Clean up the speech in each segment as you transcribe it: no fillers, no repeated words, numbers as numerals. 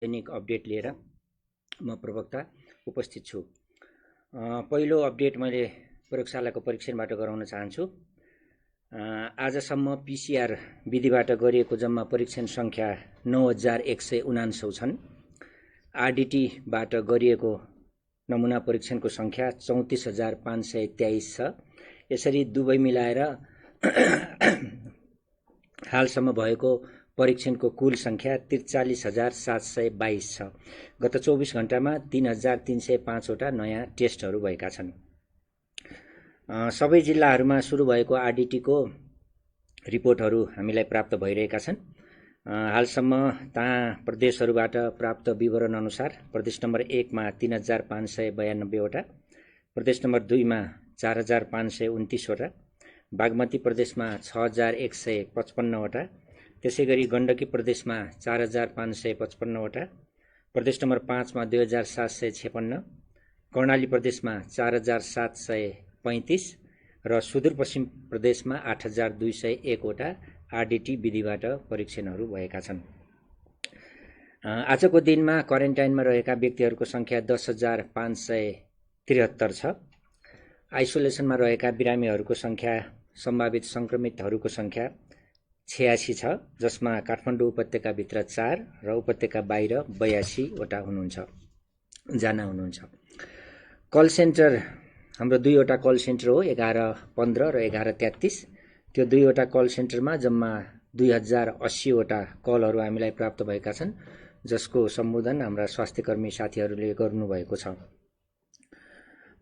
दैनिक update लिएर म प्रवक्ता उपस्थित छु। पहिलो अपडेट मैले प्रयोगशालाको परीक्षणबाट गराउन चाहन्छु। आजसम्म पीसीआर विधिबाट गरिएको जम्मा परीक्षण संख्या 9149 छन्। आरडीटीबाट गरिएको नमुना परीक्षणको संख्या 34523 छ। यसरी दुवै मिलाएर हालसम्म भएको परीक्षणको कुल संख्या 43722 छ। गत 24 घण्टामा 3305 वटा नयाँ टेस्टहरू भएका छन्। सबै जिल्लाहरूमा सुरु भएको आरडीटीको रिपोर्टहरू हामीलाई प्राप्त भइरहेका छन्। हालसम्म प्रदेशहरूबाट प्राप्त विवरण अनुसार प्रदेश नम्बर 1 मा 3592 वटा, प्रदेश नम्बर 2 मा 4529 वटा, बागमती प्रदेशमा 6155 वटा, त्यसैगरी गण्डकी प्रदेशमा 4555 वटा, प्रदेश नम्बर 5 मा 2756, कर्णाली प्रदेशमा 4735 र सुदूरपश्चिम प्रदेशमा 8201 वटा आरडीटी विधिबाट परीक्षणहरू भएका छन्। आजको दिनमा क्वारेन्टाइनमा रहेका व्यक्तिहरूको संख्या 10573 छ। आइसोलेसनमा रहेका बिरामीहरूको संख्या, सम्भावित संक्रमितहरूको संख्या 86 छ, जसमा काठमाडौँ उपत्यकाभित्र 4 र उपत्यका बाहिर 82 वटा जना हुनुहुन्छ। कल सेन्टर हाम्रो 2 वटा कल सेन्टर हो, 1115 र 1133। त्यो 2 वटा कल सेन्टरमा जम्मा 2080 वटा कलहरू हामीलाई प्राप्त भएका छन्, जसको सम्बोधन हाम्रा स्वास्थ्यकर्मी साथीहरूले गर्नुभएको छ।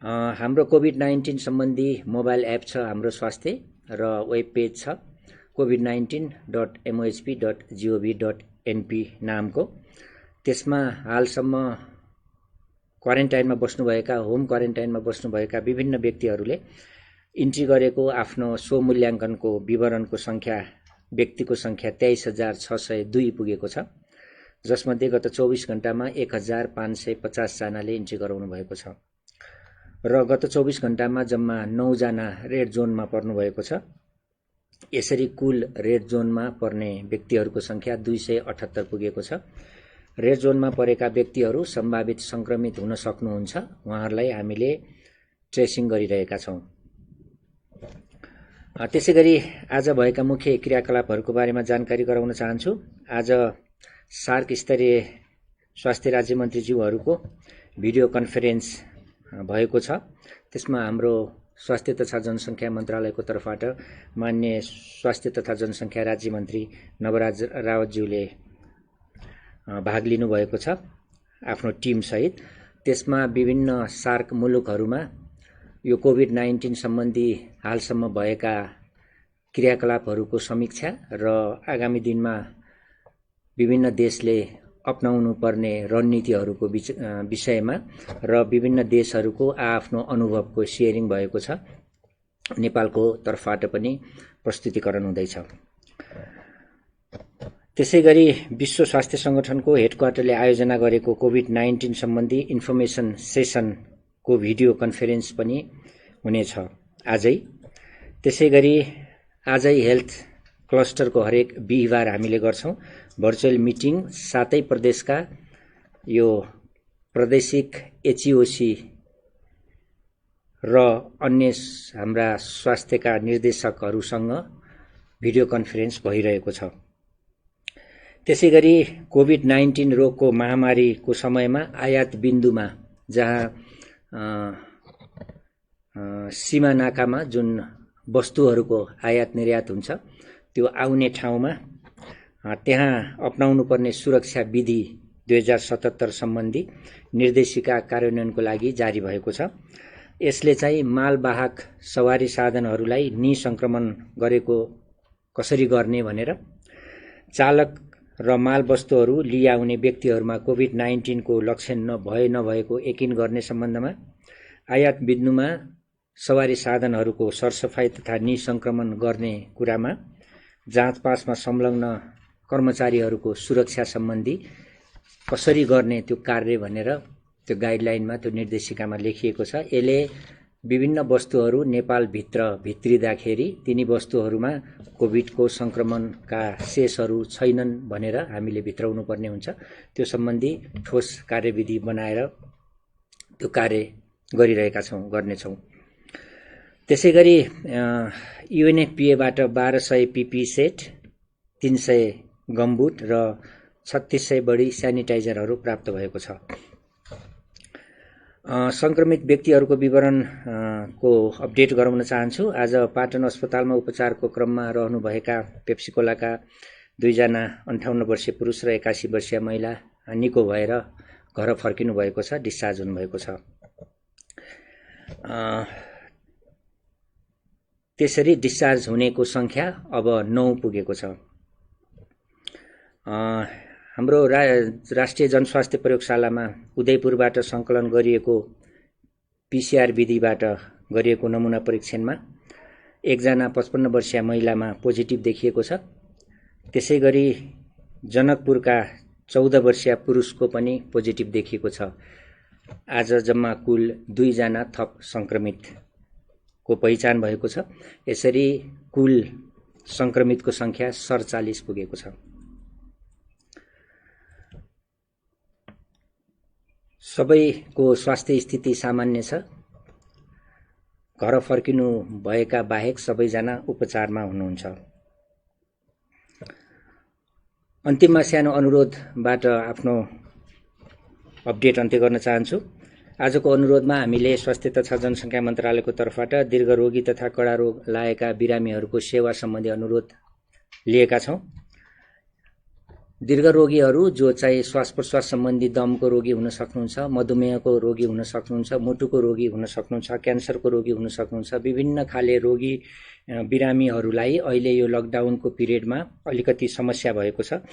हाम्रो कोभिड-19 सम्बन्धी मोबाइल एप छ हाम्रो स्वास्थ्य र वेब पेज छ covid19.mohp.gov.np नामको। त्यसमा हालसम्म क्वारेन्टाइनमा बस्नुभएका, होम क्वारेन्टाइनमा बस्नुभएका विभिन्न व्यक्तिहरूले इन्ट्री गरेको आफ्नो स्वमूल्याङ्कनको विवरणको संख्या, व्यक्तिको संख्या 23602 पुगेको छ, जसमध्ये गत 24 घण्टामा 1550 जनाले इन्ट्री गराउनु भएको छ र गत 24 घण्टामा जम्मा 9 जना रेड जोनमा पर्नु भएको छ। यसरी कुल रेड जोनमा पर्ने व्यक्तिहरूको संख्या 278 पुगेको छ। रेड जोनमा परेका व्यक्तिहरू सम्भावित संक्रमित हुन सक्नुहुन्छ, उहाँहरूलाई हामीले ट्रेसिङ गरिरहेका छौं। त्यसैगरी आज भएका मुख्य क्रियाकलापहरूको बारेमा जानकारी गराउन चाहन्छु। आज सार्क स्तरीय स्वास्थ्य राज्य मन्त्रीज्यूहरूको भिडियो कन्फरेन्स भएको छ। त्यसमा हाम्रो स्वास्थ्य तथा जनसङ्ख्या मन्त्रालयको तर्फबाट माननीय स्वास्थ्य तथा जनसङ्ख्या राज्य मन्त्री नवराज रावतज्यूले भाग लिनुभएको छ आफ्नो टिम सहित। त्यसमा विभिन्न सार्क मुलुकहरूमा यो कोभिड-19 सम्बन्धी हालसम्म भएका क्रियाकलापहरूको समीक्षा र आगामी दिनमा विभिन्न देशले अपनाउनु पर्ने रणनीतिहरूको विषयमा र विभिन्न देशहरूको आफ्नो अनुभवको शेयरिङ भएको छ। नेपालको तर्फबाट पनि प्रस्तुतिकरण हुँदैछ। त्यसैगरी विश्व स्वास्थ्य संगठनको हेडक्वार्टरले आयोजना गरेको कोभिड-19 सम्बन्धी इन्फर्मेसन सेसनको भिडियो कन्फरेन्स पनि हुनेछ आजै। त्यसैगरी आजै हेल्थ क्लस्टरको हरेक बिहिबार हामीले गर्छौं भर्चुअल मिटिङ। सातै प्रदेशका यो प्रादेशिक एचईओसी र अन्य हाम्रा स्वास्थ्यका निर्देशकहरूसँग भिडियो कन्फरेन्स भइरहेको छ। त्यसैगरी कोभिड-19 रोगको महामारीको समयमा आयात बिन्दुमा, जहाँ सीमा नाकामा जुन वस्तुहरूको आयात निर्यात हुन्छ, त्यो आउने ठाउँमा त्यहाँ अपनाउनु पर्ने सुरक्षा विधि 2077 सम्बन्धी निर्देशिका कार्यान्वयनको लागि जारी भएको छ। यसले चाहिँ मालवाहक सवारी साधनहरूलाई निसंक्रमण गरेको कसरी गर्ने भनेर, चालक र माल वस्तुहरू लिआउने व्यक्तिहरूमा कोभिड-19 को लक्षण नभएको यकिन गर्ने सम्बन्धमा, आयात बिन्दुमा सवारी साधनहरूको सरसफाई तथा निसंक्रमण गर्ने कुरामा, जाँचपासमा संलग्न कर्मचारीहरूको सुरक्षा सम्बन्धी कसरी गर्ने त्यो कार्य भनेर त्यो गाइडलाइनमा, त्यो निर्देशिकामा लेखिएको छ। यसले विभिन्न वस्तुहरू नेपालभित्र भित्रिँदाखेरि तिनी वस्तुहरूमा कोभिडको सङ्क्रमणका शेषहरू छैनन् भनेर हामीले भित्राउनु पर्ने हुन्छ। त्यो सम्बन्धी ठोस कार्यविधि बनाएर त्यो कार्य गरिरहेका छौँ, गर्नेछौँ। त्यसैगरी UNFPAबाट 1200 PPE सेट, 300 गमबुट र 3600 बढी सेनिटाइजरहरू प्राप्त भएको छ। संक्रमित व्यक्तिहरूको विवरणको अपडेट गराउन चाहन्छु। आज पाटन अस्पतालमा उपचारको क्रममा रहनुभएका पेप्सिकोलाका 2 जना 58 वर्षीय पुरुष र 81 वर्षीय महिला निको भएर घर फर्किनु भएको छ, डिस्चार्ज हुनुभएको छ। त्यसरी डिस्चार्ज हुनेको संख्या अब 9 पुगेको छ। हाम्रो राष्ट्रिय जनस्वास्थ्य प्रयोगशालामा उदयपुरबाट सङ्कलन गरिएको PCR विधिबाट गरिएको नमुना परीक्षणमा 1 जना 55 वर्षीय महिलामा पोजिटिभ देखिएको छ। त्यसैगरी जनकपुरका 14 वर्षीय पुरुषको पनि पोजिटिभ देखिएको छ। आज जम्मा कुल 2 जना थप संक्रमितको पहिचान भएको छ। यसरी कुल संक्रमितको संख्या 47 पुगेको छ। सबैको स्वास्थ्य स्थिति सामान्य छ। घर फर्किनु भएका बाहेक सबैजना उपचारमा हुनुहुन्छ। अन्तिममा सानो अनुरोधबाट आफ्नो अपडेट अन्त्य गर्न चाहन्छु। आजको अनुरोधमा हामीले स्वास्थ्य तथा जनसङ्ख्या मन्त्रालयको तर्फबाट दीर्घरोगी तथा कडा रोग लागेका बिरामीहरूको सेवा सम्बन्धी अनुरोध लिएका छौँ। दीर्घरोगीहरू जो चाहिँ श्वास प्रश्वास सम्बन्धी दमको रोगी हुन सक्नुहुन्छ, मधुमेहको रोगी हुन सक्नुहुन्छ, मुटुको रोगी हुन सक्नुहुन्छ, क्यान्सरको रोगी हुन सक्नुहुन्छ, विभिन्न खाले रोगी बिरामीहरूलाई अहिले यो लकडाउनको पिरियडमा अलिकति समस्या भएको छ।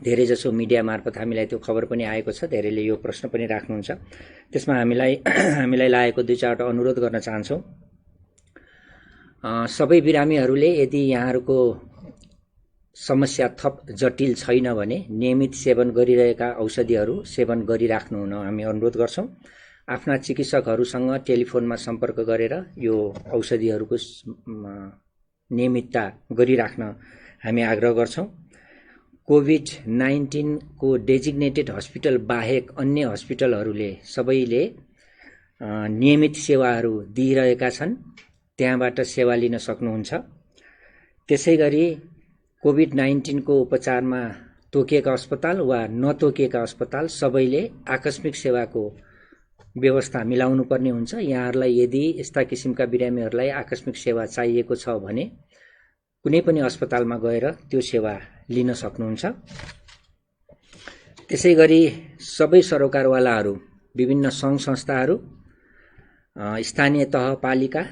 धेरैजसो मिडिया मार्फत हामीलाई त्यो खबर पनि आएको छ। धेरैले यो प्रश्न पनि राख्नुहुन्छ। त्यसमा हामीलाई लागेको 2-4 अनुरोध गर्न चाहन्छौँ। सबै बिरामीहरूले यदि यहाँहरूको समस्या थप जटिल छैन भने नियमित सेवन गरिरहेका औषधिहरू सेवन गरिराख्नु हुन हामी अनुरोध गर्छौँ। आफ्ना चिकित्सकहरूसँग टेलिफोनमा सम्पर्क गरेर यो औषधिहरूको नियमितता गरिराख्न हामी आग्रह गर्छौँ। कोभिड-19 को डेजिग्नेटेड हस्पिटल बाहेक अन्य हस्पिटलहरूले सबैले नियमित सेवाहरू दिइरहेका छन्, त्यहाँबाट सेवा लिन सक्नुहुन्छ। त्यसैगरी कोभिड-19 को उपचारमा तोकिएका अस्पताल वा नतोकिएका अस्पताल सबैले आकस्मिक सेवाको व्यवस्था मिलाउनु पर्ने हुन्छ। यहाँहरूलाई यदि यस्ता किसिमका बिरामीहरूलाई आकस्मिक सेवा चाहिएको छ भने कुनै पनि अस्पतालमा गएर त्यो सेवा लिन सक्नुहुन्छ। त्यसैगरी सबै सरोकारवालाहरू, विभिन्न सङ्घ संस्थाहरू, स्थानीय तहपालिका,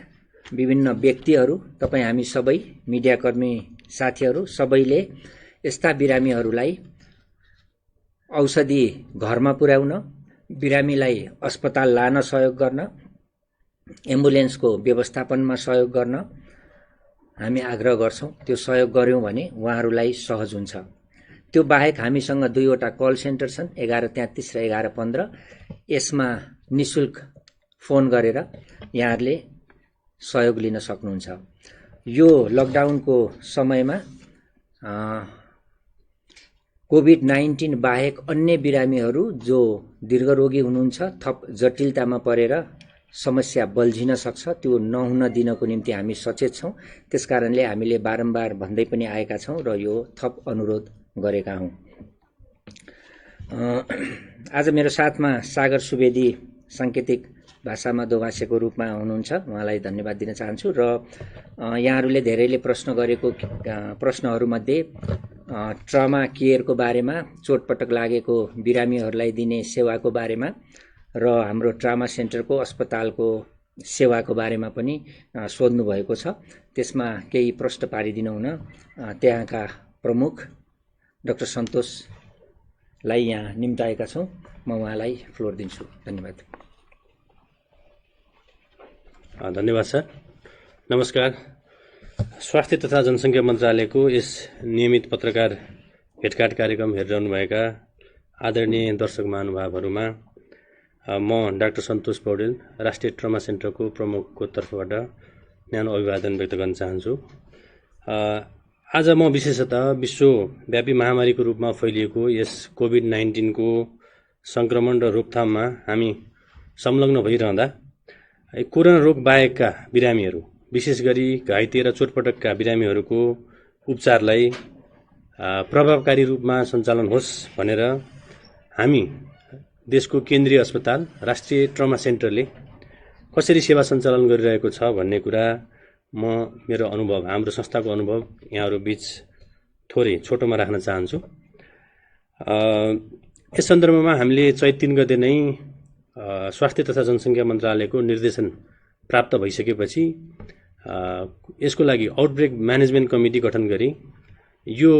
विभिन्न व्यक्तिहरू, तपाईँ हामी सबै मिडियाकर्मी साथीहरू सबैले यस्ता बिरामीहरूलाई औषधि घरमा पुर्याउन, बिरामीलाई अस्पताल लान सहयोग गर्न, एम्बुलेन्सको व्यवस्थापनमा सहयोग गर्न हामी आग्रह गर्छौँ। त्यो सहयोग गर्यौँ भने उहाँहरूलाई सहज हुन्छ। त्यो बाहेक हामीसँग 2वटा कल सेन्टर छन्, 1133 र 1115। यसमा निशुल्क फोन गरेर यहाँहरूले सहयोग लिन सक्नुहुन्छ। यो लकडाउनको समयमा कोभिड-19 बाहेक अन्य बिरामीहरू जो दीर्घरोगी हुनुहुन्छ, थप जटिलतामा परेर समस्या बल्झिन सक्छ, त्यो नहुन दिनको निम्ति हामी सचेत छौँ। त्यसकारणले हामीले बारम्बार भन्दै पनि आएका छौँ र यो थप अनुरोध गरेका हौँ। आज मेरो साथमा सागर सुवेदी साङ्केतिक भाषामा दोभाषीको रूपमा हुनुहुन्छ। उहाँलाई धन्यवाद दिन चाहन्छु। र यहाँहरूले धेरैले प्रश्न गरेको प्रश्नहरूमध्ये ट्रमा केयरको बारेमा, चोटपटक लागेको बिरामीहरूलाई दिने सेवाको बारेमा र हाम्रो ट्रामा सेन्टरको अस्पतालको सेवाको बारेमा पनि सोध्नु भएको छ। त्यसमा केही प्रश्न पारिदिनु हुन त्यहाँका प्रमुख डाक्टर सन्तोषलाई यहाँ निम्ताएका छौँ। म उहाँलाई फ्लोर दिन्छु। धन्यवाद। धन्यवाद सर। नमस्कार। स्वास्थ्य तथा जनसङ्ख्या मन्त्रालयको यस नियमित पत्रकार भेटघाट कार्यक्रम हेरिरहनुभएका आदरणीय दर्शक महानुभावहरूमा म डाक्टर सन्तोष पौडेल राष्ट्रिय ट्रमा सेन्टरको प्रमुखको तर्फबाट न्यानो अभिवादन व्यक्त गर्न चाहन्छु। आज म विशेषतः विश्वव्यापी महामारीको रूपमा फैलिएको यस कोभिड-19 को संक्रमण र रोकथाममा हामी संलग्न भइरहँदा कोरोना रोग बाहेकका बिरामीहरू, विशेष गरी घाइते र चोटपटकका बिरामीहरूको उपचारलाई प्रभावकारी रूपमा सञ्चालन होस् भनेर हामी देशको केन्द्रीय अस्पताल राष्ट्रिय ट्रमा सेन्टरले कसरी सेवा सञ्चालन गरिरहेको छ भन्ने कुरा मेरो अनुभव, हाम्रो संस्थाको अनुभव यहाँहरू बीच थोरै छोटोमा राख्न चाहन्छु। यस सन्दर्भमा हामीले चैत 3 गते नै स्वास्थ्य तथा जनसङ्ख्या मन्त्रालयको निर्देशन प्राप्त भइसकेपछि यसको लागि आउटब्रेक म्यानेजमेन्ट कमिटी गठन गरी यो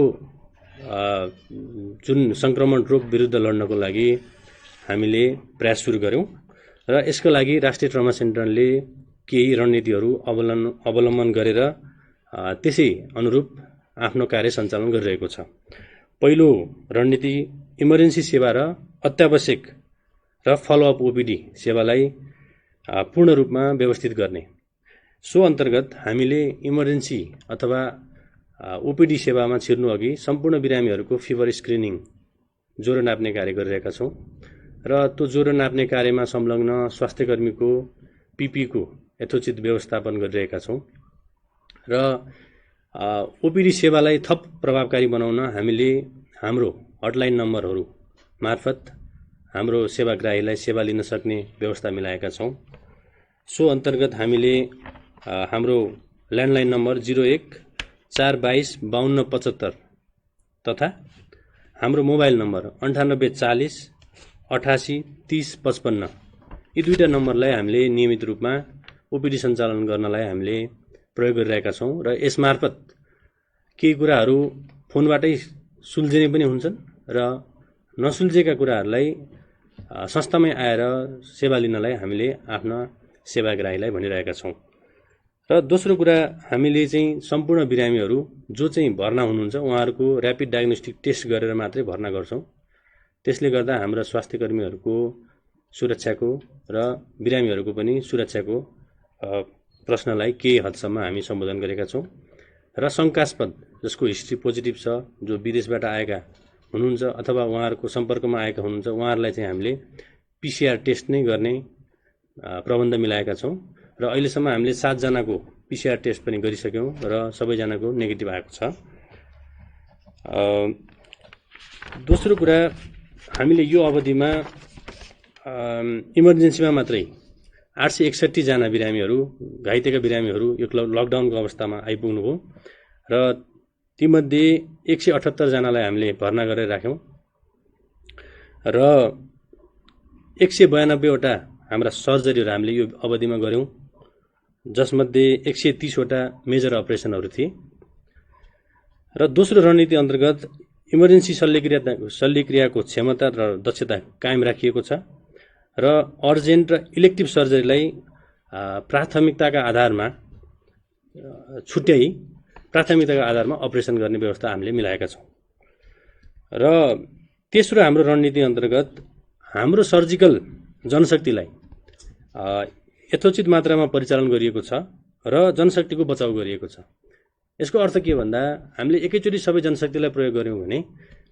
जुन संक्रमण रोग विरुद्ध लड्नको लागि हामीले प्रयास सुरु गर्यौं र यसको लागि राष्ट्रिय ट्रमा सेन्टरले केही रणनीतिहरू अवलम्बन गरेर त्यसै अनुरूप आफ्नो कार्य सञ्चालन गरिरहेको छ। पहिलो रणनीति इमर्जेन्सी सेवा र अत्यावश्यक र फलोअप ओपीडी सेवालाई पूर्ण रूपमा व्यवस्थित गर्ने। सो अन्तर्गत हामीले इमर्जेन्सी अथवा ओपीडी सेवामा छिर्नु अघि सम्पूर्ण बिरामीहरूको फिभर स्क्रिनिङ, ज्वरो नाप्ने कार्य गरिरहेका छौं र त्यो ज्वरो नाप्ने कार्यमा संलग्न स्वास्थ्यकर्मीको पीपीको यथोचित व्यवस्थापन गरिरहेका छौं र ओपीडी सेवालाई थप प्रभावकारी बनाउन हामीले हाम्रो हटलाइन नम्बरहरू मार्फत हाम्रो सेवाग्राहीलाई सेवा लिन सक्ने व्यवस्था मिलाएका छौं। सो अन्तर्गत हामीले हाम्रो ल्यान्डलाइन नम्बर 01-422-5275 तथा हाम्रो मोबाइल नम्बर 9840-88-30-55 यी दुईटा नम्बरलाई हामीले नियमित रूपमा ओपीडी सञ्चालन गर्नलाई हामीले प्रयोग गरिरहेका छौं र यसमार्फत केही कुराहरू फोनबाटै सुल्झिने पनि हुन्छन् र नसुल्झेका कुराहरूलाई संस्थामै आएर सेवा लिनलाई हामीले आफ्ना सेवाग्राहीलाई भनिरहेका छौं। र दोस्रो कुरा, हामीले चाहिँ सम्पूर्ण बिरामीहरू जो चाहिँ भर्ना हुनुहुन्छ उहाँहरूको र्यापिड डायग्नोस्टिक टेस्ट गरेर मात्रै भर्ना गर्छौं। त्यसले गर्दा हाम्रा स्वास्थ्यकर्मीहरूको सुरक्षाको र बिरामीहरूको पनि सुरक्षाको प्रश्नलाई केही हदसम्म हामी सम्बोधन गरेका छौं र शंकास्पद जसको हिस्ट्री पोजिटिभ छ, जो विदेशबाट आएका हुनुहुन्छ अथवा उहाँहरूको सम्पर्कमा आएका हुनुहुन्छ उहाँहरूलाई चाहिँ हामीले पीसीआर टेस्ट नै गर्ने प्रबन्ध मिलाएका छौं र अहिलेसम्म हामीले 7 जनाको पीसीआर टेस्ट पनि गरिसक्यौं र सबैजनाको नेगेटिभ आएको छ। दोस्रो कुरा, हामीले यो अवधिमा इमर्जेन्सीमा मात्रै 861 जना बिरामीहरू, घाइतेका बिरामीहरू यो लकडाउनको अवस्थामा आइपुग्नुभयो र तीमध्ये 178 जनालाई हामीले भर्ना गरेर राख्यौं र 192 वटा हाम्रा सर्जरीहरू हामीले यो अवधिमा गर्यौं, जसमध्ये 130 वटा मेजर अपरेसनहरू थिए। र दोस्रो रणनीति अन्तर्गत इमर्जेन्सी शल्यक्रियाको क्षमता र दक्षता कायम राखिएको छ र अर्जेन्ट र इलेक्टिभ सर्जरीलाई प्राथमिकताका आधारमा छुट्याई प्राथमिकताका आधारमा अपरेसन गर्ने व्यवस्था हामीले मिलाएका छौं। र तेस्रो हाम्रो रणनीति अन्तर्गत हाम्रो सर्जिकल जनशक्तिलाई यथोचित मात्रामा परिचालन गरिएको छ र जनशक्तिको बचाउ गरिएको छ। यसको अर्थ के भन्दा हामीले एकैचोटि सबै जनशक्तिलाई प्रयोग गर्यौं भने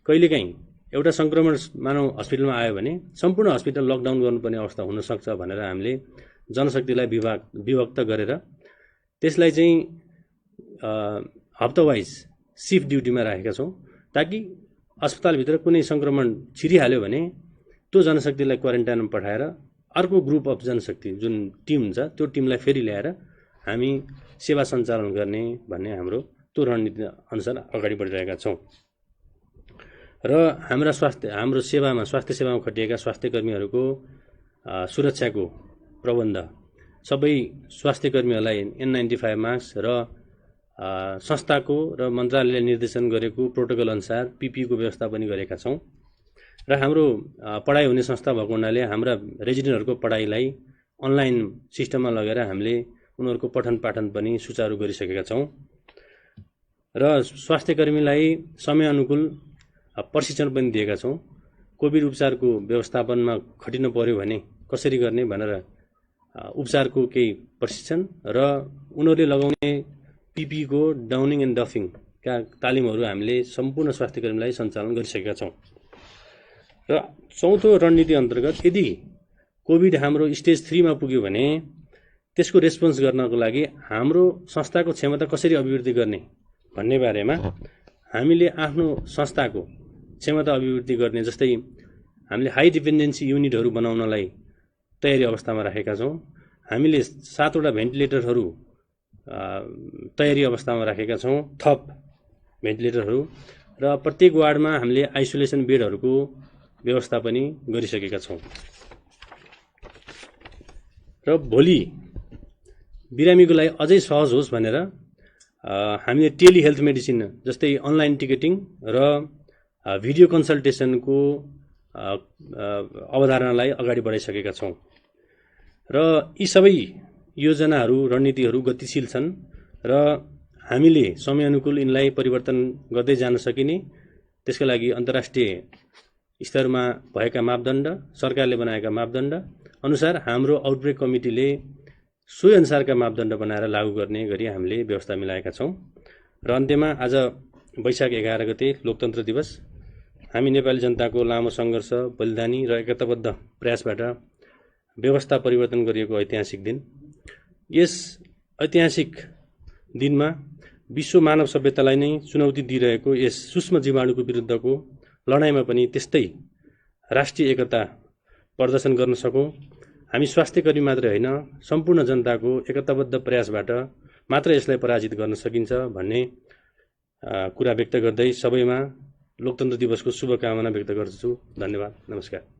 कहिलेकाहीँ एउटा संक्रमण मानव हस्पिटलमा आयो भने सम्पूर्ण हस्पिटल लकडाउन गर्नुपर्ने अवस्था हुन सक्छ भनेर हामीले जनशक्तिलाई विभक्त गरेर त्यसलाई चाहिँ हप्ता वाइज शिफ्ट ड्युटीमा राखेका छौं, ताकि अस्पतालभित्र कुनै संक्रमण छिरिहाल्यो भने त्यो जनशक्तिलाई क्वारेन्टाइनमा पठाएर अर्को ग्रुप अफ जनशक्ति जुन टिम हुन्छ त्यो टिमलाई फेरि ल्याएर हामी सेवा सञ्चालन गर्ने भन्ने हाम्रो त्यो रणनीति अनुसार अगाडि बढिरहेका छौं। र हाम्रो स्वास्थ्य सेवामा खटिएका स्वास्थ्यकर्मीहरूको सुरक्षाको प्रबन्ध, सबै स्वास्थ्यकर्मीहरूलाई N95 मास्क र संस्थाको र मन्त्रालयले निर्देशन गरेको प्रोटोकल अनुसार पीपीको व्यवस्था पनि गरेका छौं र हाम्रो पढाइ हुने संस्था भएको हुनाले हाम्रा रेजिडेन्टहरूको पढाइलाई अनलाइन सिस्टममा लगेर हामीले उनीहरूको पठन पाठन पनि सुचारू गरिसकेका छौं र स्वास्थ्यकर्मीलाई समय अनुकूल प्रशिक्षण पनि दिएका छौं। कोभिड उपचारको व्यवस्थापनमा खटिनु पर्यो भने कसरी गर्ने भनेर उपचारको केही प्रशिक्षण र उनीहरूले लगाउने पिपीको डाउनिङ एन्ड डफिङका तालिमहरू हामीले सम्पूर्ण स्वास्थ्य कर्मीलाई सञ्चालन गरिसकेका छौँ। र चौथो रणनीति अन्तर्गत यदि कोभिड हाम्रो स्टेज 3 मा पुग्यो भने त्यसको रेस्पोन्स गर्नको लागि हाम्रो संस्थाको क्षमता कसरी अभिवृद्धि गर्ने भन्ने बारेमा हामीले आफ्नो संस्थाको क्षमता अभिवृद्धि गर्ने, जस्तै हामीले हाई डिपेन्डेन्सी युनिटहरू बनाउनलाई तयारी अवस्थामा राखेका छौँ। हामीले 7 वटा भेन्टिलेटरहरू तयारी अवस्थामा राखेका छौँ, थप भेन्टिलेटरहरू, र प्रत्येक वार्डमा हामीले आइसोलेसन बेडहरूको व्यवस्था पनि गरिसकेका छौँ। र भोलि बिरामीको लागि अझै सहज होस् भनेर हामीले टेली हेल्थ मेडिसिन जस्तै अनलाइन टिकटिङ र भिडियो कन्सल्टेसनको अवधारणालाई अगाडि बढाइसकेका छौँ। र यी सबै योजनाहरू रणनीतिहरू गतिशील छन् र हामीले समयानुकूल यिनलाई परिवर्तन गर्दै जान सकिने, त्यसका लागि अन्तर्राष्ट्रिय स्तरमा भएका मापदण्ड, सरकारले बनाएका मापदण्ड अनुसार हाम्रो आउटब्रेक कमिटीले सोही अनुसारका मापदण्ड बनाएर लागू गर्ने गरी हामीले व्यवस्था मिलाएका छौँ। र अन्त्यमा आज वैशाख 11 गते लोकतन्त्र दिवस हामी नेपाली जनताको लामो सङ्घर्ष, बलिदानी र एकताबद्ध प्रयासबाट व्यवस्था परिवर्तन गरिएको ऐतिहासिक दिन। यस ऐतिहासिक दिनमा विश्व मानव सभ्यतालाई नै चुनौती दिइरहेको यस सूक्ष्म जीवाणुको विरुद्धको लडाइँमा पनि त्यस्तै राष्ट्रिय एकता प्रदर्शन गर्न सकौँ। हामी स्वास्थ्यकर्मी मात्रै होइन, सम्पूर्ण जनताको एकताबद्ध प्रयासबाट मात्र यसलाई पराजित गर्न सकिन्छ भन्ने कुरा व्यक्त गर्दै सबैमा लोकतन्त्र दिवसको शुभकामना व्यक्त गर्दछु। धन्यवाद, नमस्कार।